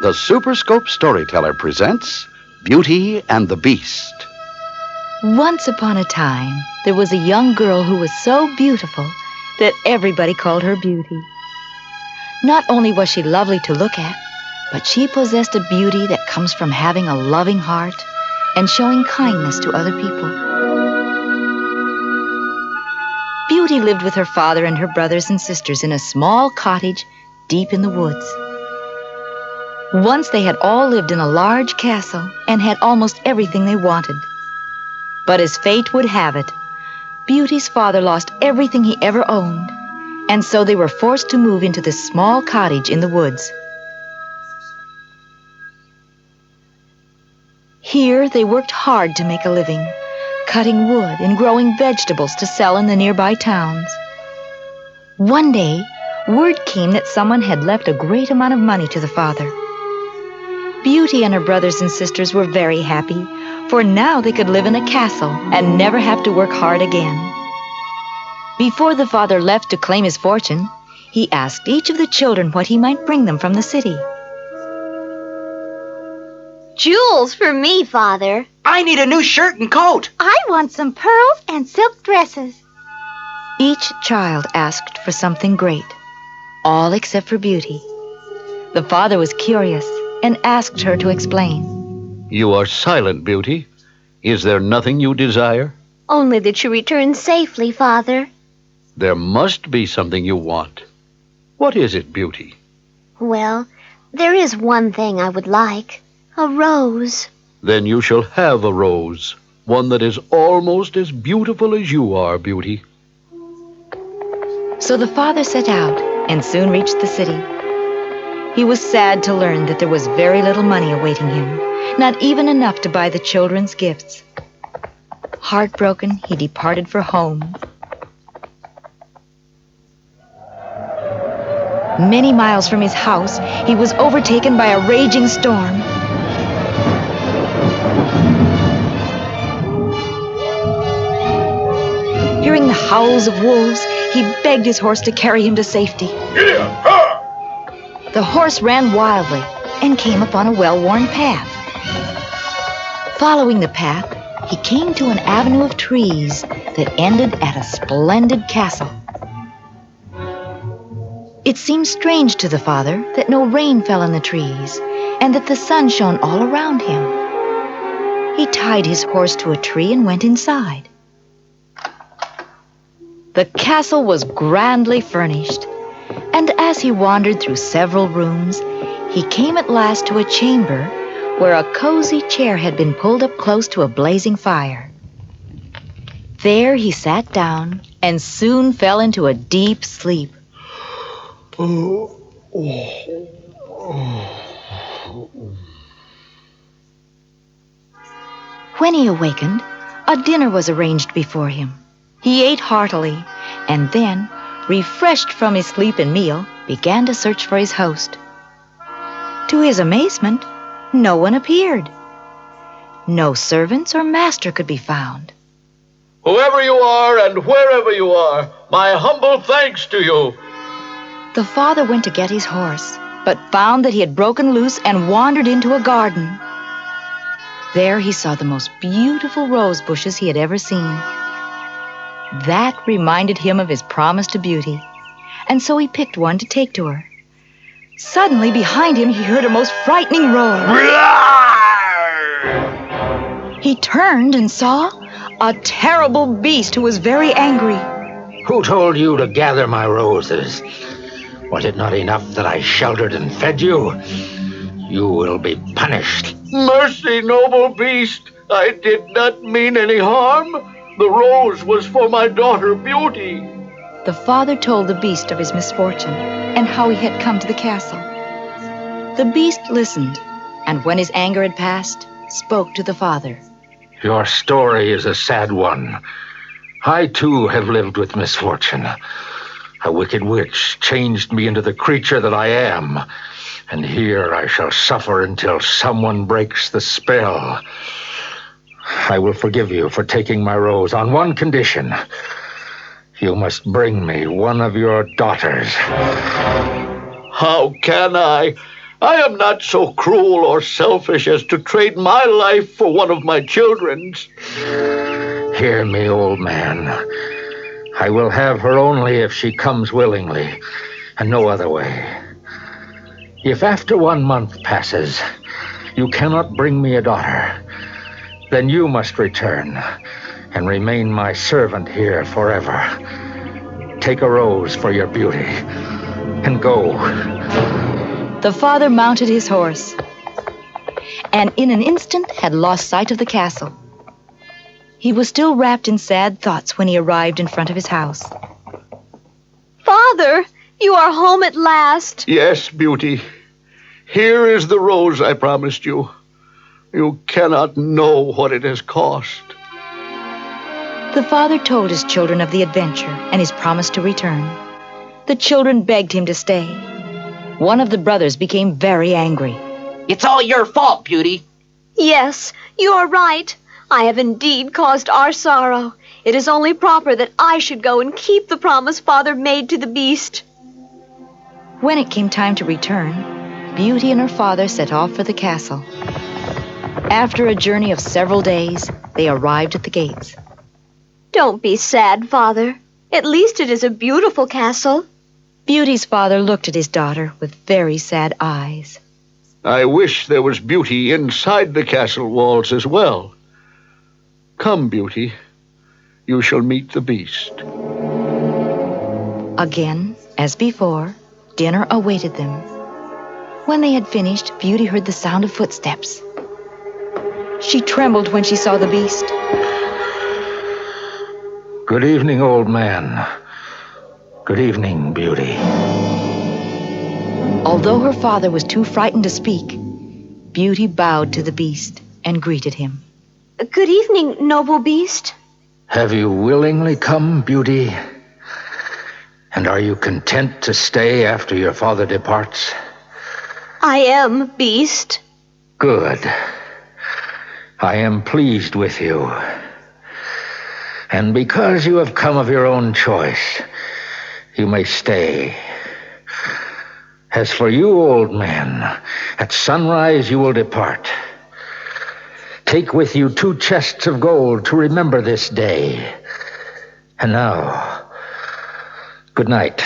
The Superscope Storyteller presents Beauty and the Beast. Once upon a time, there was a young girl who was so beautiful that everybody called her Beauty. Not only was she lovely to look at, but she possessed a beauty that comes from having a loving heart and showing kindness to other people. Beauty lived with her father and her brothers and sisters in a small cottage deep in the woods. Once they had all lived in a large castle and had almost everything they wanted. But as fate would have it, Beauty's father lost everything he ever owned, and so they were forced to move into this small cottage in the woods. Here they worked hard to make a living, cutting wood and growing vegetables to sell in the nearby towns. One day, word came that someone had left a great amount of money to the father. Beauty and her brothers and sisters were very happy, for now they could live in a castle and never have to work hard again. Before the father left to claim his fortune, he asked each of the children what he might bring them from the city. Jewels for me, Father. I need a new shirt and coat. I want some pearls and silk dresses. Each child asked for something great, all except for Beauty. The father was curious and asked her to explain. You are silent, Beauty. Is there nothing you desire? Only that you return safely, Father. There must be something you want. What is it, Beauty? Well, there is one thing I would like. A rose. Then you shall have a rose, one that is almost as beautiful as you are, Beauty. So the father set out and soon reached the city. He was sad to learn that there was very little money awaiting him, not even enough to buy the children's gifts. Heartbroken, he departed for home. Many miles from his house, he was overtaken by a raging storm. Hearing the howls of wolves, he begged his horse to carry him to safety. The horse ran wildly and came upon a well-worn path. Following the path, he came to an avenue of trees that ended at a splendid castle. It seemed strange to the father that no rain fell on the trees and that the sun shone all around him. He tied his horse to a tree and went inside. The castle was grandly furnished, and as he wandered through several rooms, he came at last to a chamber where a cozy chair had been pulled up close to a blazing fire. There he sat down and soon fell into a deep sleep. When he awakened, a dinner was arranged before him. He ate heartily, and then, refreshed from his sleep and meal, began to search for his host. To his amazement, no one appeared. No servants or master could be found. Whoever you are and wherever you are, my humble thanks to you. The father went to get his horse, but found that he had broken loose and wandered into a garden. There he saw the most beautiful rose bushes he had ever seen. That reminded him of his promise to Beauty, and so he picked one to take to her. Suddenly, behind him, he heard a most frightening roar. He turned and saw a terrible beast who was very angry. Who told you to gather my roses? Was it not enough that I sheltered and fed you? You will be punished. Mercy, noble beast. I did not mean any harm. The rose was for my daughter, Beauty. The father told the beast of his misfortune and how he had come to the castle. The beast listened, and when his anger had passed, spoke to the father. Your story is a sad one. I, too, have lived with misfortune. A wicked witch changed me into the creature that I am, and here I shall suffer until someone breaks the spell. I will forgive you for taking my rose on one condition. You must bring me one of your daughters. How can I? I am not so cruel or selfish as to trade my life for one of my children's. Hear me, old man. I will have her only if she comes willingly, and no other way. If after 1 month passes, you cannot bring me a daughter, then you must return and remain my servant here forever. Take a rose for your beauty, and go. The father mounted his horse, and in an instant had lost sight of the castle. He was still wrapped in sad thoughts when he arrived in front of his house. Father, you are home at last. Yes, Beauty. Here is the rose I promised you. You cannot know what it has cost. The father told his children of the adventure and his promise to return. The children begged him to stay. One of the brothers became very angry. It's all your fault, Beauty. Yes, you are right. I have indeed caused our sorrow. It is only proper that I should go and keep the promise Father made to the beast. When it came time to return, Beauty and her father set off for the castle. After a journey of several days, they arrived at the gates. Don't be sad, Father. At least it is a beautiful castle. Beauty's father looked at his daughter with very sad eyes. I wish there was beauty inside the castle walls as well. Come, Beauty. You shall meet the beast. Again, as before, dinner awaited them. When they had finished, Beauty heard the sound of footsteps. She trembled when she saw the beast. Good evening, old man. Good evening, Beauty. Although her father was too frightened to speak, Beauty bowed to the beast and greeted him. Good evening, noble beast. Have you willingly come, Beauty? And are you content to stay after your father departs? I am, beast. Good. I am pleased with you. And because you have come of your own choice, you may stay. As for you, old man, at sunrise you will depart. Take with you 2 chests of gold to remember this day. And now, good night.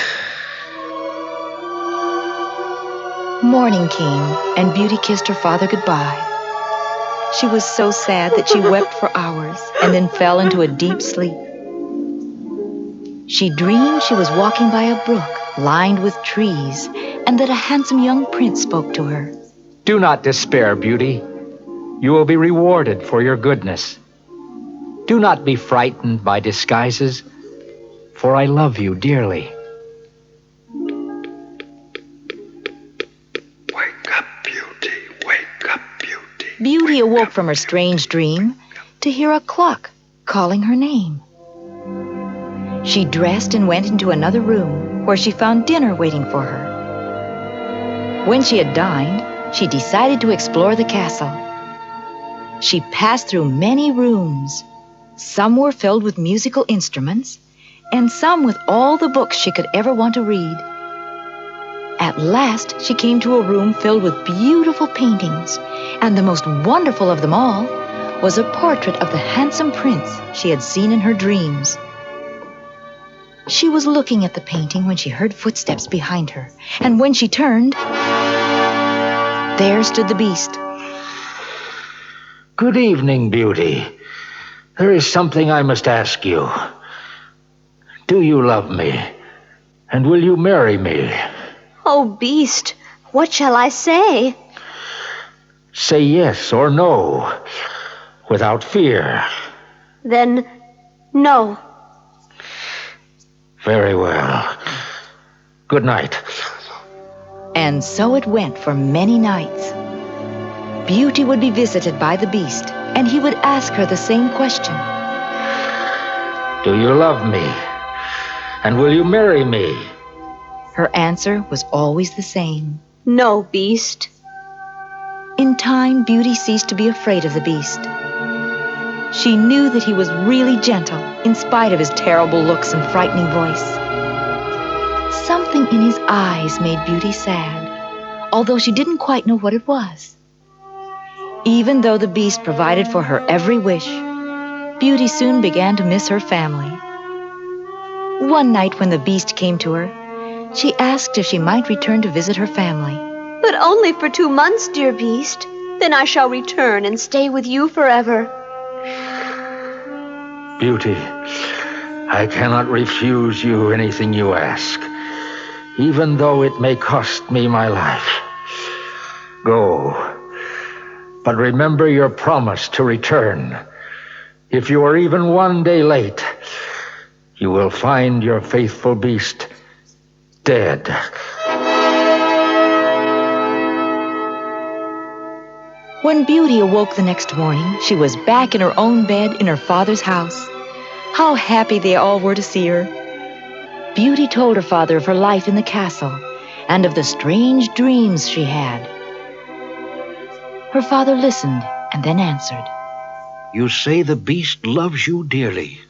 Morning came, and Beauty kissed her father goodbye. She was so sad that she wept for hours and then fell into a deep sleep. She dreamed she was walking by a brook lined with trees and that a handsome young prince spoke to her. Do not despair, Beauty. You will be rewarded for your goodness. Do not be frightened by disguises, for I love you dearly. Wake up, Beauty. Wake up, Beauty. Beauty awoke from her strange dream to hear a clock calling her name. She dressed and went into another room where she found dinner waiting for her. When she had dined, she decided to explore the castle. She passed through many rooms. Some were filled with musical instruments, and some with all the books she could ever want to read. At last, she came to a room filled with beautiful paintings, and the most wonderful of them all was a portrait of the handsome prince she had seen in her dreams. She was looking at the painting when she heard footsteps behind her, and when she turned, there stood the beast. Good evening, Beauty. There is something I must ask you. Do you love me? And will you marry me? Oh, beast, what shall I say? Say yes or no, without fear. Then, no. Very well. Good night. And so it went for many nights. Beauty would be visited by the beast, and he would ask her the same question. Do you love me? And will you marry me? Her answer was always the same. No, beast. In time, Beauty ceased to be afraid of the beast. She knew that he was really gentle, in spite of his terrible looks and frightening voice. Something in his eyes made Beauty sad. although she didn't quite know what it was. Even though the beast provided for her every wish, Beauty soon began to miss her family. One night when the beast came to her, she asked if she might return to visit her family. But only for 2 months, dear beast. Then I shall return and stay with you forever. Beauty, I cannot refuse you anything you ask, even though it may cost me my life. Go, but remember your promise to return. If you are even 1 day late, you will find your faithful beast dead. When Beauty awoke the next morning, she was back in her own bed in her father's house. How happy they all were to see her. Beauty told her father of her life in the castle and of the strange dreams she had. Her father listened and then answered. You say the beast loves you dearly.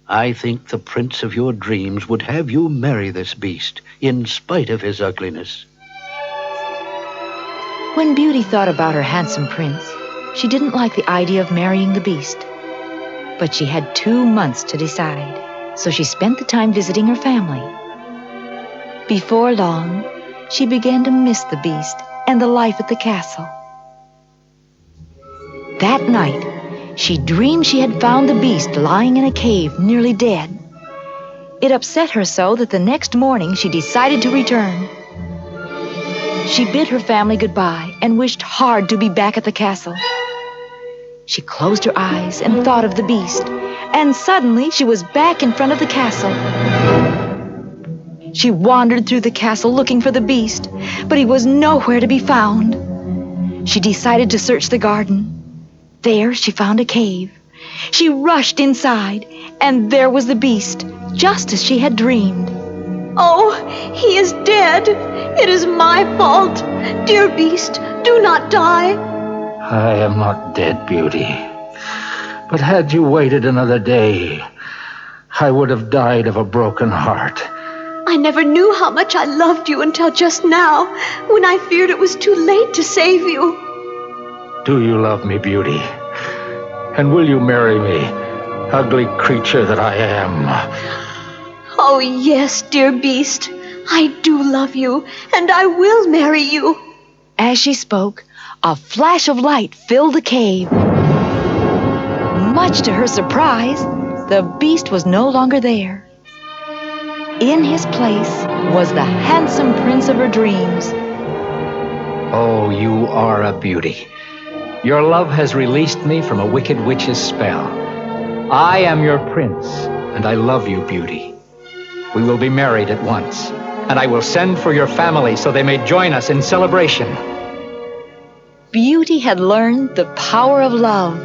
I think the prince of your dreams would have you marry this beast, in spite of his ugliness. When Beauty thought about her handsome prince, she didn't like the idea of marrying the beast. But she had 2 months to decide, so she spent the time visiting her family. Before long, she began to miss the beast and the life at the castle. That night, she dreamed she had found the beast lying in a cave, nearly dead. It upset her so that the next morning she decided to return. She bid her family goodbye and wished hard to be back at the castle. She closed her eyes and thought of the beast, and suddenly she was back in front of the castle. She wandered through the castle looking for the beast, but he was nowhere to be found. She decided to search the garden. There she found a cave. She rushed inside, and there was the beast, just as she had dreamed. Oh, he is dead. It is my fault. Dear beast, do not die. I am not dead, Beauty. But had you waited another day, I would have died of a broken heart. I never knew how much I loved you until just now, when I feared it was too late to save you. Do you love me, Beauty? And will you marry me, ugly creature that I am? Oh, yes, dear beast. I do love you, and I will marry you. As she spoke, a flash of light filled the cave. Much to her surprise, the beast was no longer there. In his place was the handsome prince of her dreams. Oh, you are a beauty. Your love has released me from a wicked witch's spell. I am your prince, and I love you, Beauty. We will be married at once, and I will send for your family so they may join us in celebration. Beauty had learned the power of love.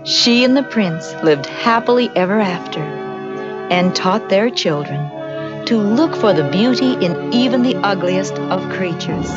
She and the prince lived happily ever after, and taught their children to look for the beauty in even the ugliest of creatures.